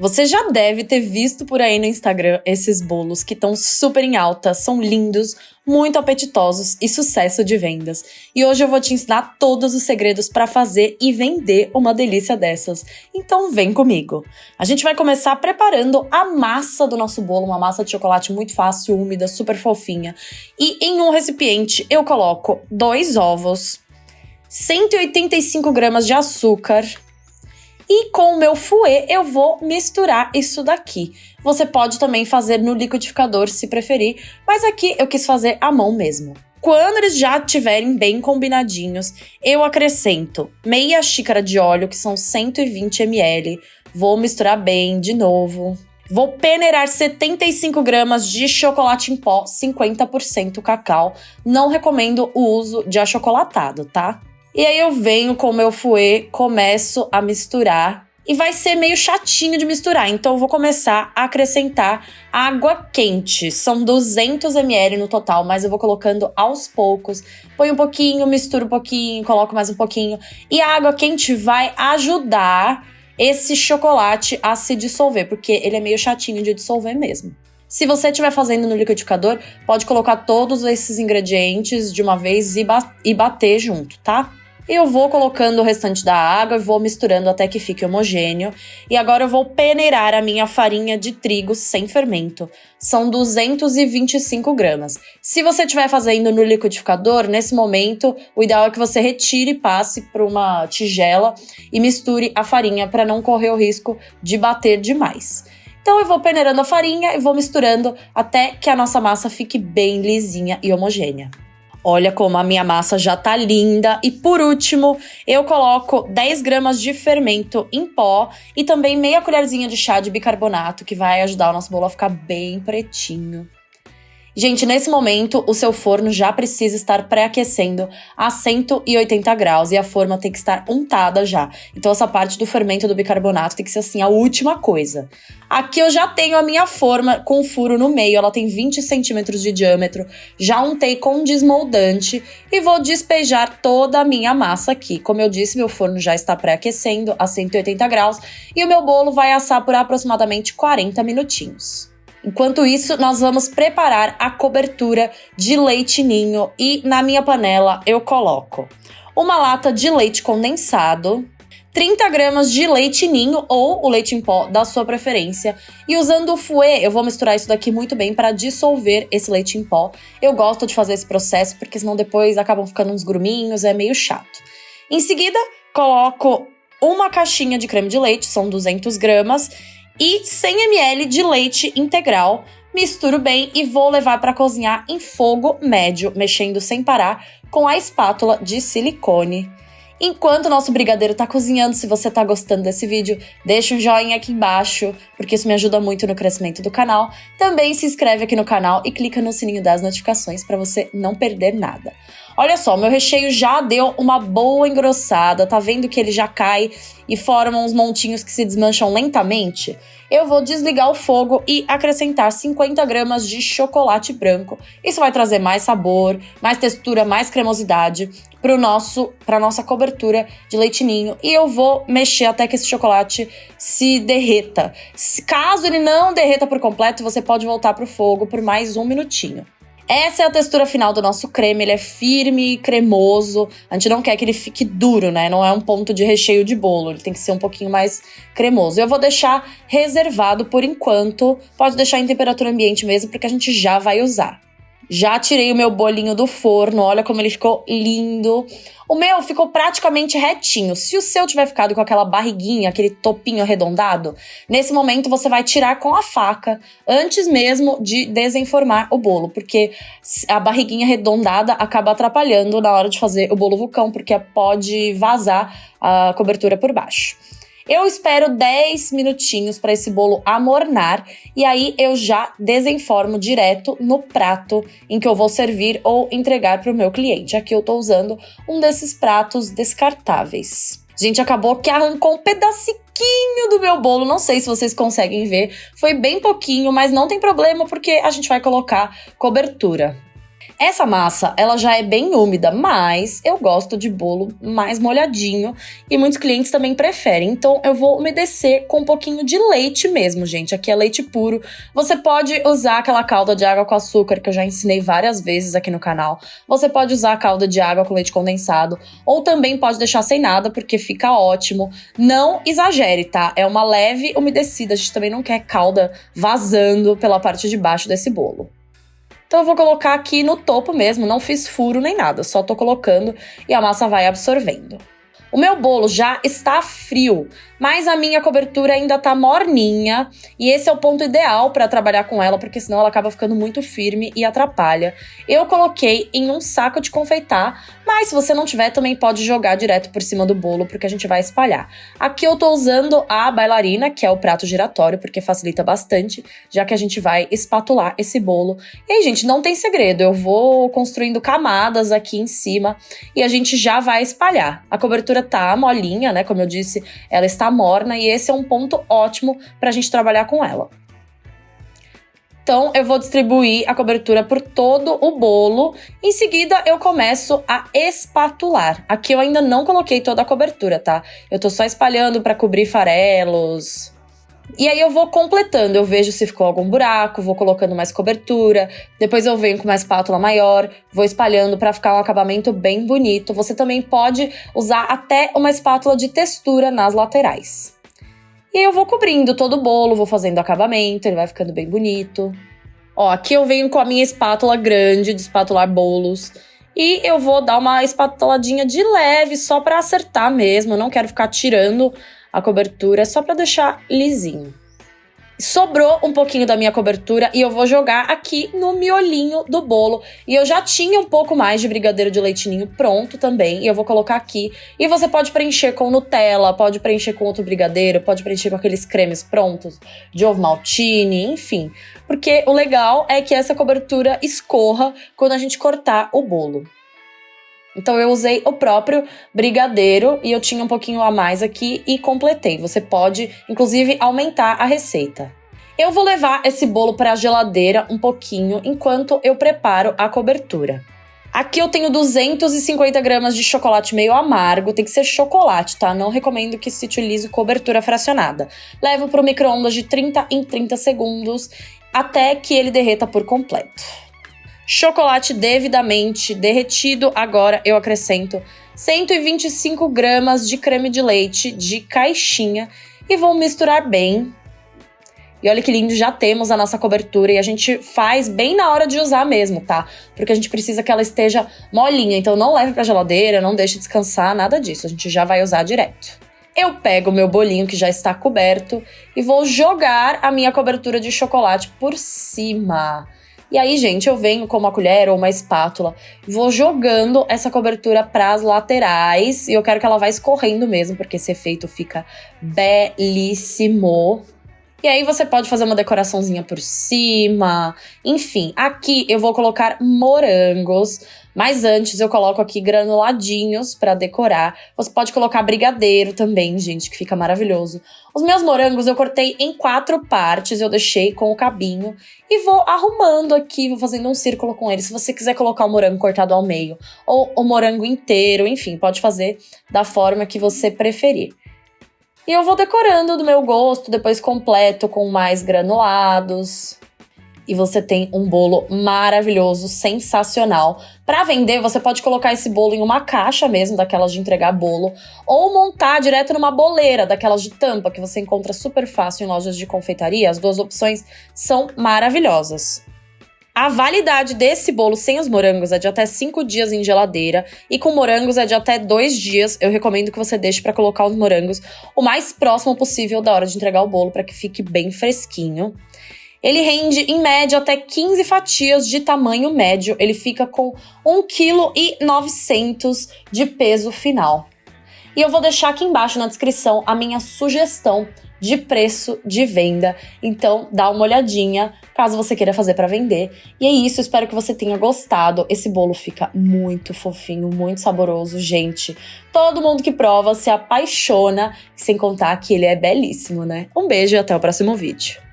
Você já deve ter visto por aí no Instagram esses bolos que estão super em alta, são lindos, muito apetitosos e sucesso de vendas. E hoje eu vou te ensinar todos os segredos para fazer e vender uma delícia dessas. Então vem comigo! A gente vai começar preparando a massa do nosso bolo, uma massa de chocolate muito fácil, úmida, super fofinha. E em um recipiente eu coloco 2 ovos, 185 gramas de açúcar. E com o meu fouet eu vou misturar isso daqui. Você pode também fazer no liquidificador se preferir, mas aqui eu quis fazer à mão mesmo. Quando eles já estiverem bem combinadinhos, eu acrescento meia xícara de óleo, que são 120 ml. Vou misturar bem de novo. Vou peneirar 75 gramas de chocolate em pó, 50% cacau. Não recomendo o uso de achocolatado, tá? E aí eu venho com o meu fouet, começo a misturar. E vai ser meio chatinho de misturar, então eu vou começar a acrescentar água quente. São 200 ml no total, mas eu vou colocando aos poucos. Põe um pouquinho, misturo um pouquinho, coloco mais um pouquinho. E a água quente vai ajudar esse chocolate a se dissolver, porque ele é meio chatinho de dissolver mesmo. Se você estiver fazendo no liquidificador, pode colocar todos esses ingredientes de uma vez e bater junto, tá? Eu vou colocando o restante da água e vou misturando até que fique homogêneo. E agora eu vou peneirar a minha farinha de trigo sem fermento. São 225 gramas. Se você estiver fazendo no liquidificador, nesse momento, o ideal é que você retire e passe para uma tigela e misture a farinha para não correr o risco de bater demais. Então eu vou peneirando a farinha e vou misturando até que a nossa massa fique bem lisinha e homogênea. Olha como a minha massa já tá linda. E por último, eu coloco 10 gramas de fermento em pó e também meia colherzinha de chá de bicarbonato, que vai ajudar o nosso bolo a ficar bem pretinho. Gente, nesse momento, o seu forno já precisa estar pré-aquecendo a 180 graus e a forma tem que estar untada já. Então essa parte do fermento do bicarbonato tem que ser assim, a última coisa. Aqui eu já tenho a minha forma com um furo no meio, ela tem 20 centímetros de diâmetro. Já untei com desmoldante e vou despejar toda a minha massa aqui. Como eu disse, meu forno já está pré-aquecendo a 180 graus e o meu bolo vai assar por aproximadamente 40 minutinhos. Enquanto isso, nós vamos preparar a cobertura de leite ninho e na minha panela eu coloco uma lata de leite condensado, 30 gramas de leite ninho ou o leite em pó da sua preferência. E usando o fouet, eu vou misturar isso daqui muito bem para dissolver esse leite em pó. Eu gosto de fazer esse processo porque senão depois acabam ficando uns gruminhos, é meio chato. Em seguida, coloco uma caixinha de creme de leite, são 200 gramas, e 100 ml de leite integral. Misturo bem e vou levar para cozinhar em fogo médio, mexendo sem parar com a espátula de silicone. Enquanto o nosso brigadeiro tá cozinhando, se você tá gostando desse vídeo, deixa um joinha aqui embaixo, porque isso me ajuda muito no crescimento do canal. Também se inscreve aqui no canal e clica no sininho das notificações para você não perder nada. Olha só, meu recheio já deu uma boa engrossada, tá vendo que ele já cai e forma uns montinhos que se desmancham lentamente? Eu vou desligar o fogo e acrescentar 50 gramas de chocolate branco. Isso vai trazer mais sabor, mais textura, mais cremosidade para nossa cobertura de leite ninho. E eu vou mexer até que esse chocolate se derreta. Caso ele não derreta por completo, você pode voltar pro fogo por mais um minutinho. Essa é a textura final do nosso creme, ele é firme e cremoso. A gente não quer que ele fique duro, né? Não é um ponto de recheio de bolo, ele tem que ser um pouquinho mais cremoso. Eu vou deixar reservado por enquanto, pode deixar em temperatura ambiente mesmo, porque a gente já vai usar. Já tirei o meu bolinho do forno, olha como ele ficou lindo. O meu ficou praticamente retinho. Se o seu tiver ficado com aquela barriguinha, aquele topinho arredondado, nesse momento você vai tirar com a faca, antes mesmo de desenformar o bolo, porque a barriguinha arredondada acaba atrapalhando na hora de fazer o bolo vulcão, porque pode vazar a cobertura por baixo. Eu espero 10 minutinhos para esse bolo amornar e aí eu já desenformo direto no prato em que eu vou servir ou entregar para o meu cliente. Aqui eu tô usando um desses pratos descartáveis. Gente, acabou que arrancou um pedacinho do meu bolo, não sei se vocês conseguem ver. Foi bem pouquinho, mas não tem problema porque a gente vai colocar cobertura. Essa massa, ela já é bem úmida, mas eu gosto de bolo mais molhadinho e muitos clientes também preferem. Então eu vou umedecer com um pouquinho de leite mesmo, gente. Aqui é leite puro. Você pode usar aquela calda de água com açúcar que eu já ensinei várias vezes aqui no canal. Você pode usar a calda de água com leite condensado ou também pode deixar sem nada porque fica ótimo. Não exagere, tá? É uma leve umedecida. A gente também não quer calda vazando pela parte de baixo desse bolo. Então eu vou colocar aqui no topo mesmo, não fiz furo nem nada, só tô colocando e a massa vai absorvendo. O meu bolo já está frio, mas a minha cobertura ainda tá morninha e esse é o ponto ideal para trabalhar com ela, porque senão ela acaba ficando muito firme e atrapalha. Eu coloquei em um saco de confeitar, mas se você não tiver também pode jogar direto por cima do bolo, porque a gente vai espalhar. Aqui eu tô usando a bailarina, que é o prato giratório, porque facilita bastante, já que a gente vai espatular esse bolo. E aí, gente, não tem segredo, eu vou construindo camadas aqui em cima e a gente já vai espalhar. A cobertura tá molinha, né, como eu disse, ela está morna e esse é um ponto ótimo pra gente trabalhar com ela. Então, eu vou distribuir a cobertura por todo o bolo. Em seguida, eu começo a espatular. Aqui eu ainda não coloquei toda a cobertura, tá? Eu tô só espalhando pra cobrir farelos. E aí eu vou completando, eu vejo se ficou algum buraco, vou colocando mais cobertura, depois eu venho com uma espátula maior, vou espalhando para ficar um acabamento bem bonito. Você também pode usar até uma espátula de textura nas laterais. E aí eu vou cobrindo todo o bolo, vou fazendo acabamento, ele vai ficando bem bonito. Ó, aqui eu venho com a minha espátula grande de espatular bolos. E eu vou dar uma espatuladinha de leve, só para acertar mesmo, eu não quero ficar tirando a cobertura, é só para deixar lisinho. Sobrou um pouquinho da minha cobertura e eu vou jogar aqui no miolinho do bolo. E eu já tinha um pouco mais de brigadeiro de leite ninho pronto também, e eu vou colocar aqui. E você pode preencher com Nutella, pode preencher com outro brigadeiro, pode preencher com aqueles cremes prontos de ovo maltine, enfim. Porque o legal é que essa cobertura escorra quando a gente cortar o bolo. Então eu usei o próprio brigadeiro e eu tinha um pouquinho a mais aqui e completei. Você pode, inclusive, aumentar a receita. Eu vou levar esse bolo para a geladeira um pouquinho enquanto eu preparo a cobertura. Aqui eu tenho 250 gramas de chocolate meio amargo, tem que ser chocolate, tá? Não recomendo que se utilize cobertura fracionada. Levo para o micro-ondas de 30 em 30 segundos até que ele derreta por completo. Chocolate devidamente derretido, agora eu acrescento 125 gramas de creme de leite de caixinha e vou misturar bem. E olha que lindo, já temos a nossa cobertura e a gente faz bem na hora de usar mesmo, tá? Porque a gente precisa que ela esteja molinha, então não leve pra geladeira, não deixe descansar, nada disso, a gente já vai usar direto. Eu pego o meu bolinho que já está coberto e vou jogar a minha cobertura de chocolate por cima. E aí, gente, eu venho com uma colher ou uma espátula, vou jogando essa cobertura para as laterais e eu quero que ela vá escorrendo mesmo, porque esse efeito fica belíssimo. E aí você pode fazer uma decoraçãozinha por cima, enfim. Aqui eu vou colocar morangos, mas antes eu coloco aqui granuladinhos pra decorar. Você pode colocar brigadeiro também, gente, que fica maravilhoso. Os meus morangos eu cortei em 4 partes, eu deixei com o cabinho. E vou arrumando aqui, vou fazendo um círculo com ele. Se você quiser colocar o morango cortado ao meio ou o morango inteiro, enfim, pode fazer da forma que você preferir. E eu vou decorando do meu gosto, depois completo com mais granulados. E você tem um bolo maravilhoso, sensacional. Para vender, você pode colocar esse bolo em uma caixa mesmo, daquelas de entregar bolo, ou montar direto numa boleira, daquelas de tampa, que você encontra super fácil em lojas de confeitaria. As duas opções são maravilhosas. A validade desse bolo sem os morangos é de até 5 dias em geladeira e com morangos é de até 2 dias. Eu recomendo que você deixe para colocar os morangos o mais próximo possível da hora de entregar o bolo para que fique bem fresquinho. Ele rende, em média, até 15 fatias de tamanho médio. Ele fica com 1,9 kg de peso final. E eu vou deixar aqui embaixo na descrição a minha sugestão de preço de venda. Então, dá uma olhadinha, caso você queira fazer para vender. E é isso, espero que você tenha gostado. Esse bolo fica muito fofinho, muito saboroso, gente. Todo mundo que prova se apaixona, sem contar que ele é belíssimo, né? Um beijo e até o próximo vídeo.